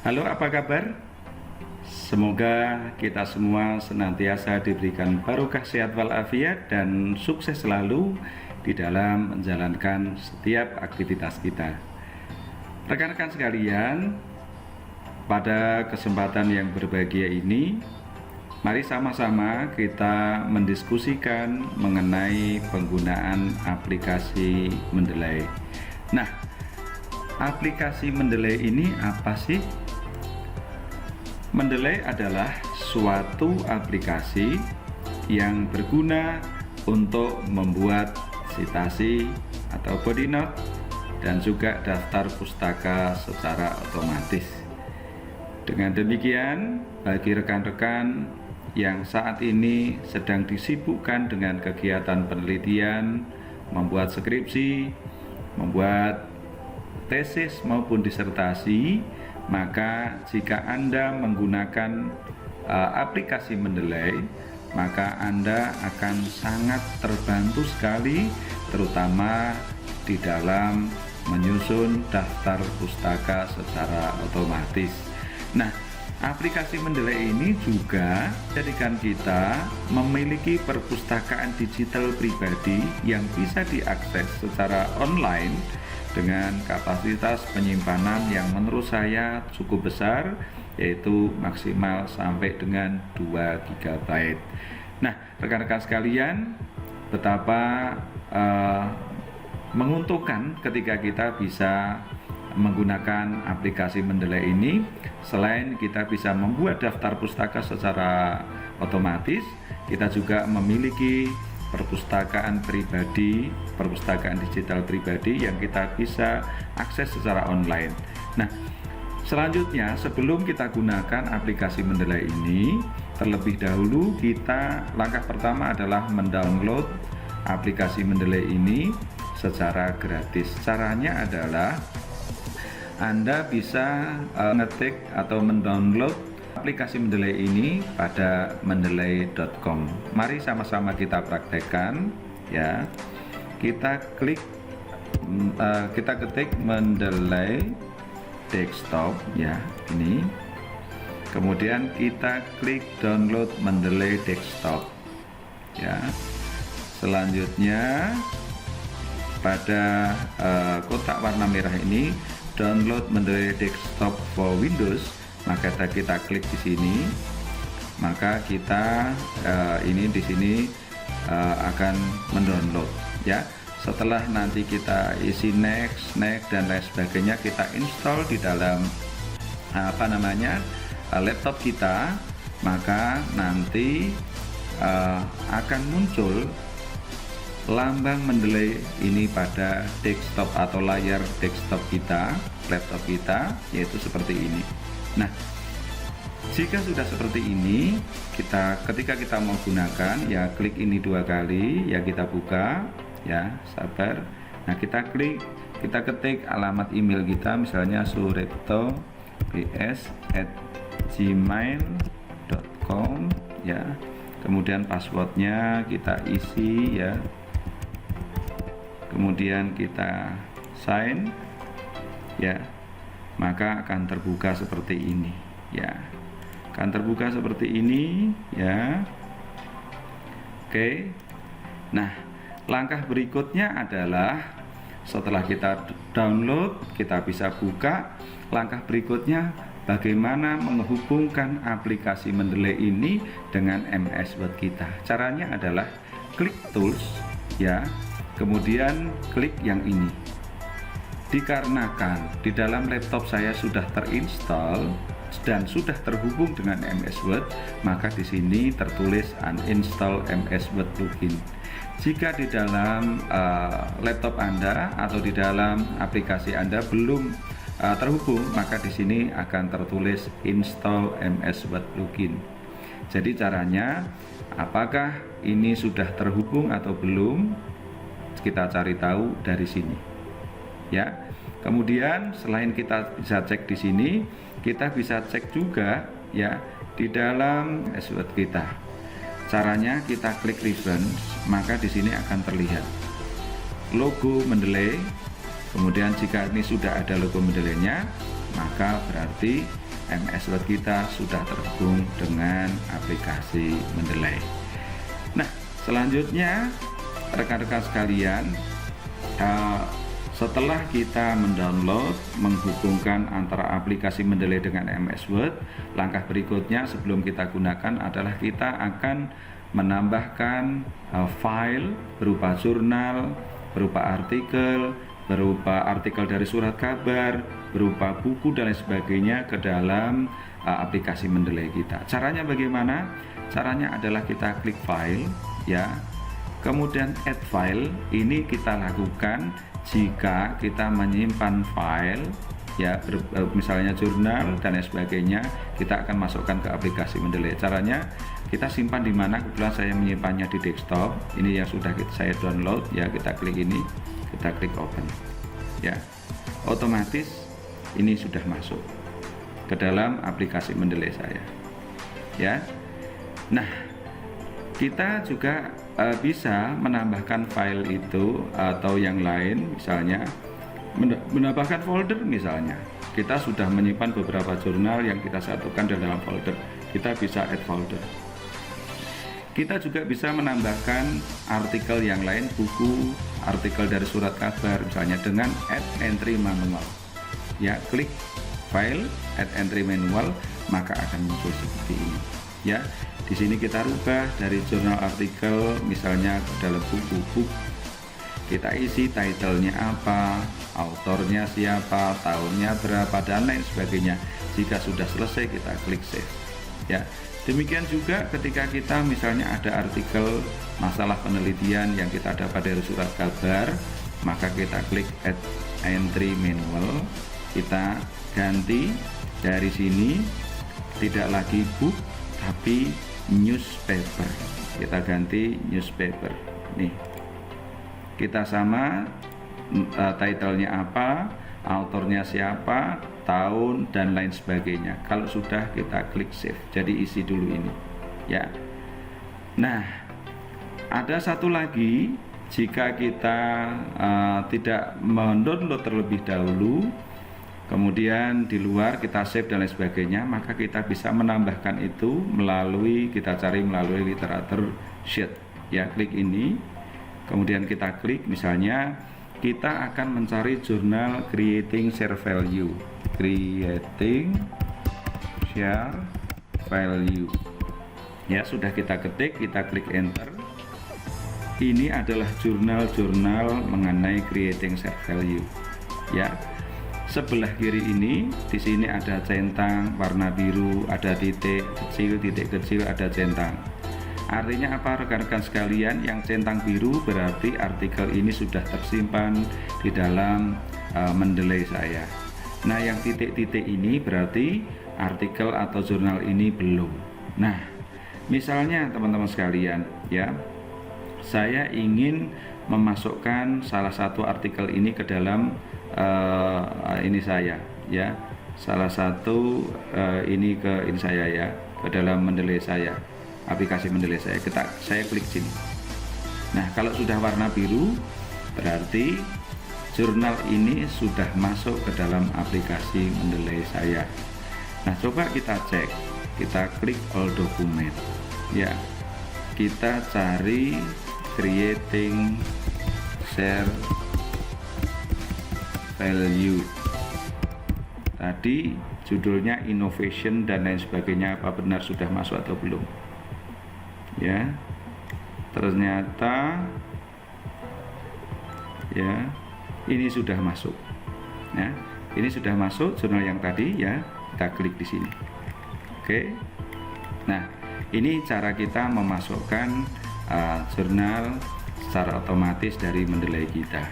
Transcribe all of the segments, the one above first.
Halo, apa kabar? Semoga kita semua senantiasa diberikan barokah sehat walafiat dan sukses selalu di dalam menjalankan setiap aktivitas kita. Rekan-rekan sekalian, pada kesempatan yang berbahagia ini, mari sama-sama kita mendiskusikan mengenai penggunaan aplikasi Mendeley. Nah, aplikasi Mendeley ini apa sih? Mendeley adalah suatu aplikasi yang berguna untuk membuat citasi atau body note dan juga daftar pustaka secara otomatis. Dengan demikian, bagi rekan-rekan yang saat ini sedang disibukkan dengan kegiatan penelitian, membuat skripsi, membuat tesis maupun disertasi, maka jika Anda menggunakan aplikasi Mendeley, maka Anda akan sangat terbantu sekali, terutama di dalam menyusun daftar pustaka secara otomatis. Nah, aplikasi Mendeley ini juga menjadikan kita memiliki perpustakaan digital pribadi yang bisa diakses secara online dengan kapasitas penyimpanan yang menurut saya cukup besar, yaitu maksimal sampai dengan 2 GB. Nah, rekan-rekan sekalian, betapa menguntungkan ketika kita bisa menggunakan aplikasi Mendeley ini. Selain kita bisa membuat daftar pustaka secara otomatis, kita juga memiliki perpustakaan pribadi, perpustakaan digital pribadi yang kita bisa akses secara online. Nah, selanjutnya sebelum kita gunakan aplikasi Mendeley ini, terlebih dahulu langkah pertama adalah mendownload aplikasi Mendeley ini secara gratis. Caranya adalah Anda bisa ngetik atau mendownload aplikasi Mendeley ini pada mendeley.com. Mari sama-sama kita praktekkan ya. Kita ketik Mendeley desktop ya, ini. Kemudian kita klik download Mendeley desktop ya. Selanjutnya pada kotak warna merah ini, download Mendeley desktop for Windows, maka kita klik di sini, maka kita di sini akan mendownload ya. Setelah nanti kita isi next dan lain sebagainya, kita install di dalam laptop kita, maka nanti akan muncul lambang Mendeley ini pada desktop atau layar desktop kita, laptop kita, yaitu seperti ini. Nah, jika sudah seperti ini, ketika kita mau gunakan, ya klik ini 2 kali, ya kita buka, ya sabar. Nah, kita ketik alamat email kita, misalnya suripto@gmail.com ya. Kemudian passwordnya kita isi ya. Kemudian kita sign ya, maka akan terbuka seperti ini ya, akan terbuka seperti ini ya. Oke, nah langkah berikutnya adalah setelah kita download, kita bisa buka. Langkah berikutnya bagaimana menghubungkan aplikasi Mendeley ini dengan MS Word kita. Caranya adalah klik tools ya, kemudian klik yang ini. Dikarenakan di dalam laptop saya sudah terinstall dan sudah terhubung dengan MS Word, maka di sini tertulis uninstall MS Word plugin. Jika di dalam laptop Anda atau di dalam aplikasi Anda belum terhubung, maka di sini akan tertulis install MS Word plugin. Jadi caranya, apakah ini sudah terhubung atau belum, kita cari tahu dari sini ya. Kemudian selain kita bisa cek di sini, kita bisa cek juga ya di dalam MS Word kita. Caranya kita klik reference, maka di sini akan terlihat logo Mendeley. Kemudian jika ini sudah ada logo Mendeley-nya, maka berarti MS Word kita sudah terhubung dengan aplikasi Mendeley. Nah, selanjutnya rekan-rekan sekalian, setelah kita mendownload, menghubungkan antara aplikasi Mendeley dengan MS Word, langkah berikutnya sebelum kita gunakan adalah kita akan menambahkan file berupa jurnal, berupa artikel dari surat kabar, berupa buku dan lain sebagainya ke dalam aplikasi Mendeley kita. Caranya bagaimana? Caranya adalah kita klik file, ya. Kemudian add file. Ini kita lakukan jika kita menyimpan file, ya, misalnya jurnal dan lain sebagainya, kita akan masukkan ke aplikasi Mendeley. Caranya kita simpan di mana? Kebetulan saya menyimpannya di desktop. Ini yang sudah saya download, ya. Kita klik ini, kita klik open, ya. Otomatis ini sudah masuk ke dalam aplikasi Mendeley saya, ya. Nah, kita juga bisa menambahkan file itu atau yang lain, misalnya menambahkan folder. Misalnya kita sudah menyimpan beberapa jurnal yang kita satukan di dalam folder, kita bisa add folder. Kita juga bisa menambahkan artikel yang lain, buku, artikel dari surat kabar, misalnya dengan add entry manual, ya. Klik file, add entry manual, maka akan muncul seperti ini, ya. Di sini kita rubah dari jurnal artikel misalnya ke dalam buku. Kita isi title-nya apa, autornya siapa, tahunnya berapa, dan lain sebagainya. Jika sudah selesai, kita klik save, ya. Demikian juga ketika kita misalnya ada artikel masalah penelitian yang kita dapat dari surat kabar, maka kita klik add entry manual. Kita ganti dari sini, tidak lagi book tapi newspaper. Kita ganti newspaper. Nih, kita sama, title-nya apa, autornya siapa, tahun, dan lain sebagainya. Kalau sudah, kita klik save. Jadi isi dulu ini, ya. Nah, ada satu lagi, jika kita tidak mendownload terlebih dahulu, kemudian di luar kita save dan lain sebagainya, maka kita bisa menambahkan itu melalui, kita cari melalui literatur sheet, ya. Klik ini, kemudian kita klik, misalnya kita akan mencari jurnal creating share value, ya. Sudah kita ketik, kita klik enter. Ini adalah jurnal-jurnal mengenai creating share value, ya. Sebelah kiri ini, di sini ada centang warna biru, ada titik kecil, ada centang. Artinya apa, rekan-rekan sekalian? Yang centang biru berarti artikel ini sudah tersimpan di dalam Mendeley saya. Nah, yang titik-titik ini berarti artikel atau jurnal ini belum. Nah, misalnya teman-teman sekalian, ya, saya ingin memasukkan salah satu artikel ini ke dalam ini saya, ya, salah satu ini ke ini saya, ya, ke dalam Mendeley saya, aplikasi Mendeley saya. Saya klik sini. Nah, kalau sudah warna biru berarti jurnal ini sudah masuk ke dalam aplikasi Mendeley saya. Nah, coba kita cek, kita klik all document, ya. Kita cari creating share value. Tadi judulnya innovation dan lain sebagainya, apa benar sudah masuk atau belum, ya. Ternyata, ya, ini sudah masuk, ya. Ini sudah masuk jurnal yang tadi, ya. Kita klik di sini. Oke. Nah, ini cara kita memasukkan jurnal secara otomatis dari Mendeley kita.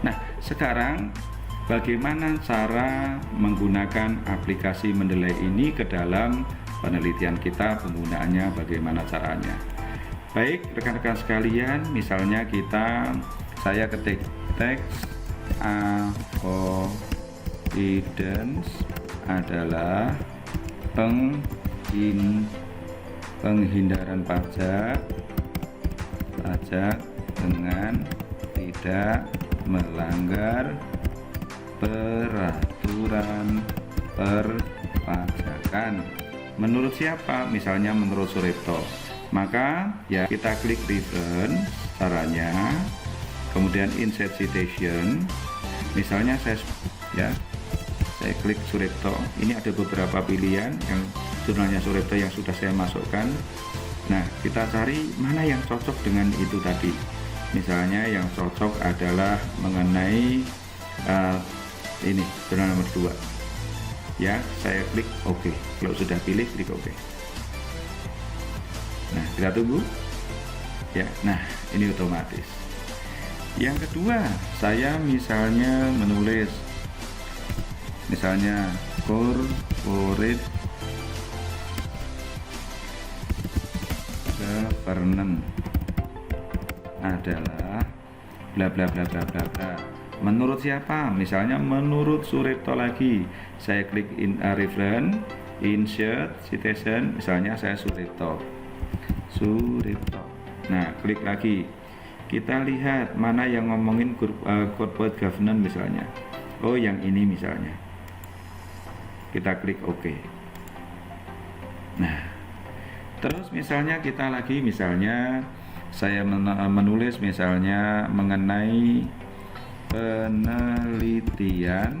Nah, sekarang bagaimana cara menggunakan aplikasi Mendeley ini ke dalam penelitian kita, penggunaannya bagaimana caranya? Baik, rekan-rekan sekalian, misalnya saya ketik teks avoidance adalah penghindaran pajak dengan tidak melanggar peraturan perpajakan. Menurut siapa? Misalnya menurut Suripto. Maka ya kita klik reference caranya, kemudian insert citation. Misalnya saya klik Suripto. Ini ada beberapa pilihan yang jurnalnya Suripto yang sudah saya masukkan. Nah, kita cari mana yang cocok dengan itu tadi. Misalnya yang cocok adalah mengenai ini jurnal nomor 2. Ya, saya klik OK. Kalau sudah pilih, klik OK. Nah, kita tunggu. Ya, nah ini otomatis. Yang kedua, saya misalnya menulis misalnya corporate governance adalah bla bla bla bla bla bla. Menurut siapa? Misalnya menurut Suripto lagi. Saya klik reference, insert citation, misalnya saya Suripto. Nah, klik lagi. Kita lihat mana yang ngomongin corporate governance misalnya. Oh, yang ini misalnya. Kita klik OK. Nah, terus misalnya kita lagi misalnya saya menulis misalnya mengenai penelitian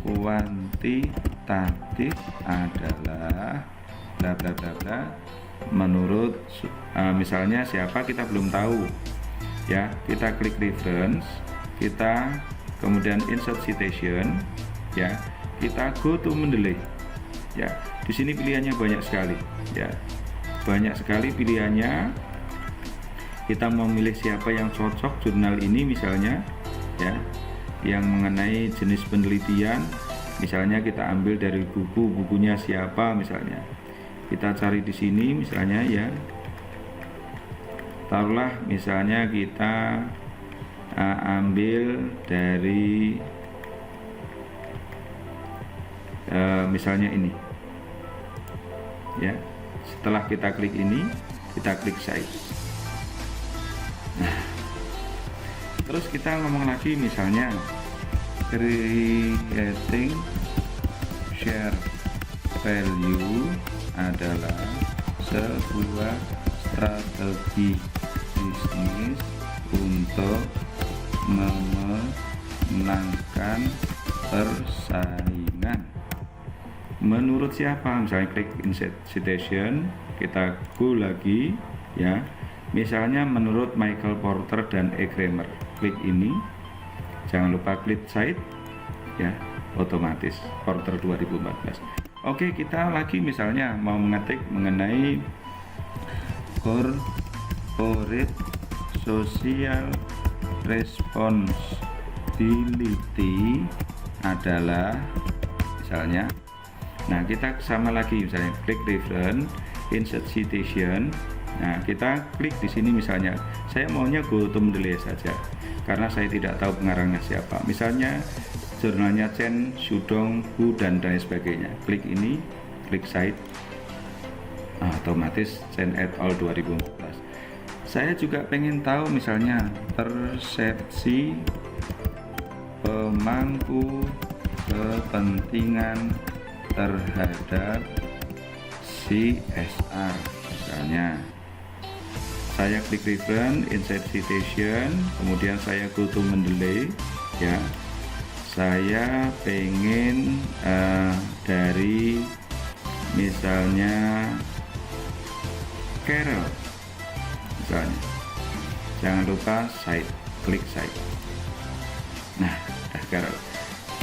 kuantitatif adalah bla bla bla bla menurut misalnya siapa kita belum tahu ya. Kita klik reference, kita kemudian insert citation ya, kita go to Mendeley ya. Di sini pilihannya banyak sekali ya, banyak sekali pilihannya. Kita memilih siapa yang cocok jurnal ini misalnya ya, yang mengenai jenis penelitian. Misalnya kita ambil dari bukunya siapa misalnya. Kita cari di sini misalnya ya. Taruhlah misalnya kita ambil dari misalnya ini. Ya. Setelah kita klik ini, kita klik save. Nah, terus kita ngomong lagi misalnya creating share value adalah sebuah strategi bisnis untuk memenangkan persaingan. Menurut siapa? Misalnya klik insert citation, kita go lagi ya. Misalnya menurut Michael Porter dan E. Kramer. Klik ini. Jangan lupa klik cite ya, otomatis Porter 2014. Oke, kita lagi misalnya mau mengetik mengenai corporate social responsibility adalah misalnya. Nah, kita sama lagi misalnya klik reference, insert citation. Nah, kita klik di sini misalnya. Saya maunya go to Mendeley saja karena saya tidak tahu pengarangnya siapa. Misalnya jurnalnya Chen, Shudong, Hu dan lain sebagainya. Klik ini, klik cite. Nah, otomatis Chen et al 2014. Saya juga pengen tahu misalnya persepsi pemangku kepentingan terhadap CSR misalnya. Saya klik reference, insert citation, kemudian saya go to Mendeley ya. Saya pengen dari misalnya Carol misalnya. Jangan lupa cite, klik cite. Nah, Carol.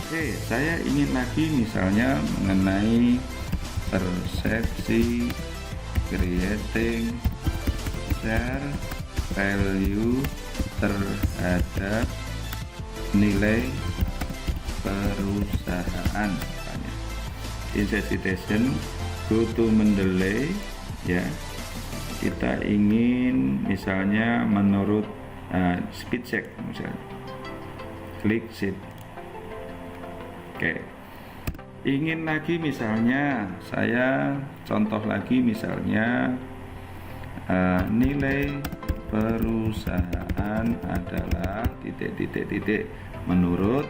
Oke, saya ingin lagi misalnya mengenai persepsi creating share value terhadap nilai perusahaan misalnya. Insert citation, go to Mendeley ya. Kita ingin misalnya menurut speed check misalnya. Klik sheet. Oke. Ingin lagi misalnya saya contoh lagi misalnya nilai perusahaan adalah titik menurut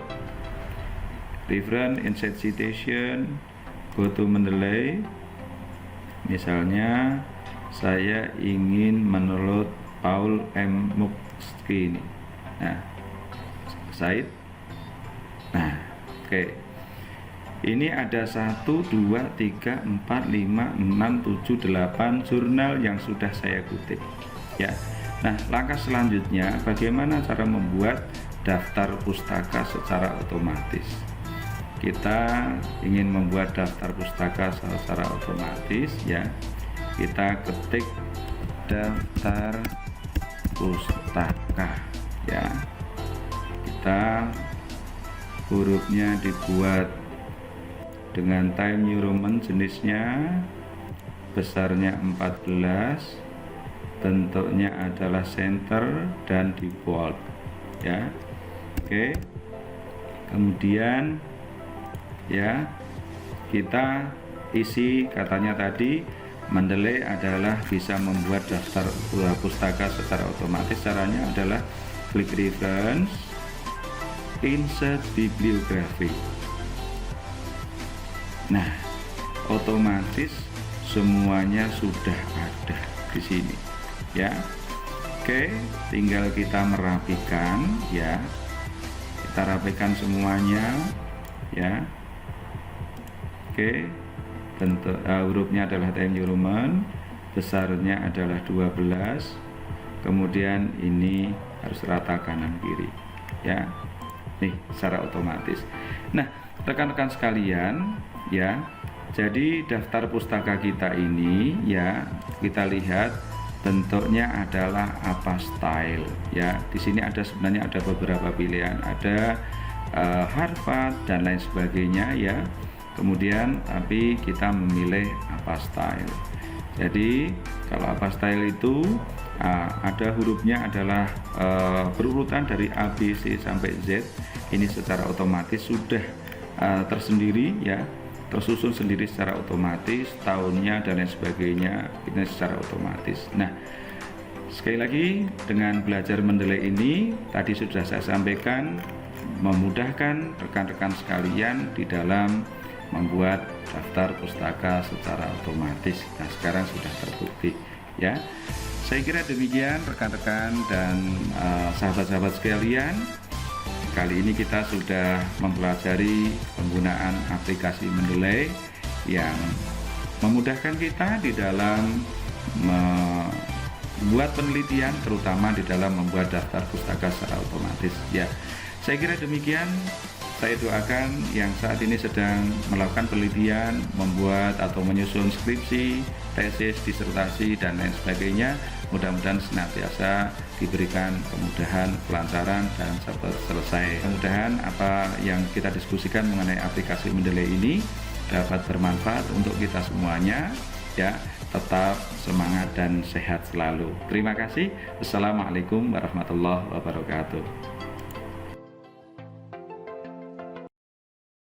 reference, insert citation, Go to Mendeley. Misalnya saya ingin mendownload Paul M. Mukski ini. Nah, site. Nah, oke. Ini ada 1, 2, 3, 4, 5, 6, 7, 8 jurnal yang sudah saya kutip. Ya. Nah, langkah selanjutnya bagaimana cara membuat daftar pustaka secara otomatis. Kita ingin membuat daftar pustaka secara otomatis, ya. Kita ketik daftar pustaka, ya. Kita hurufnya dibuat dengan Times New Roman, jenisnya besarnya 14, bentuknya adalah center dan di bold, ya. Oke. Kemudian ya, kita isi katanya tadi Mendeley adalah bisa membuat daftar pustaka secara otomatis. Caranya adalah klik reference, insert bibliografi. Nah, otomatis semuanya sudah ada di sini, ya. Oke, tinggal kita merapikan, ya. Kita rapikan semuanya, ya. Oke, bentuk hurufnya adalah Times New Roman, besarnya adalah 12. Kemudian ini harus rata kanan kiri, ya. Nih, secara otomatis. Nah, rekan-rekan sekalian, ya. Jadi daftar pustaka kita ini, ya, kita lihat bentuknya adalah apa style, ya. Di sini ada sebenarnya ada beberapa pilihan, ada Harvard dan lain sebagainya, ya. Kemudian tapi kita memilih apa style. Jadi kalau apa style itu ada hurufnya adalah berurutan dari A, B, C sampai Z. Ini secara otomatis sudah tersendiri, ya, tersusun sendiri secara otomatis, tahunnya dan lain sebagainya ini secara otomatis. Nah, sekali lagi dengan belajar Mendeley ini tadi sudah saya sampaikan memudahkan rekan-rekan sekalian di dalam membuat daftar pustaka secara otomatis. Nah, sekarang sudah terbukti, ya. Saya kira demikian rekan-rekan dan sahabat-sahabat sekalian. Kali ini kita sudah mempelajari penggunaan aplikasi Mendeley yang memudahkan kita di dalam membuat penelitian, terutama di dalam membuat daftar pustaka secara otomatis, ya. Saya kira demikian. Saya doakan yang saat ini sedang melakukan penelitian, membuat atau menyusun skripsi, tesis, disertasi, dan lain sebagainya, mudah-mudahan senantiasa diberikan kemudahan, kelancaran, dan cepat selesai. Mudah-mudahan apa yang kita diskusikan mengenai aplikasi Mendeley ini dapat bermanfaat untuk kita semuanya, ya. Tetap semangat dan sehat selalu. Terima kasih. Wassalamualaikum warahmatullahi wabarakatuh.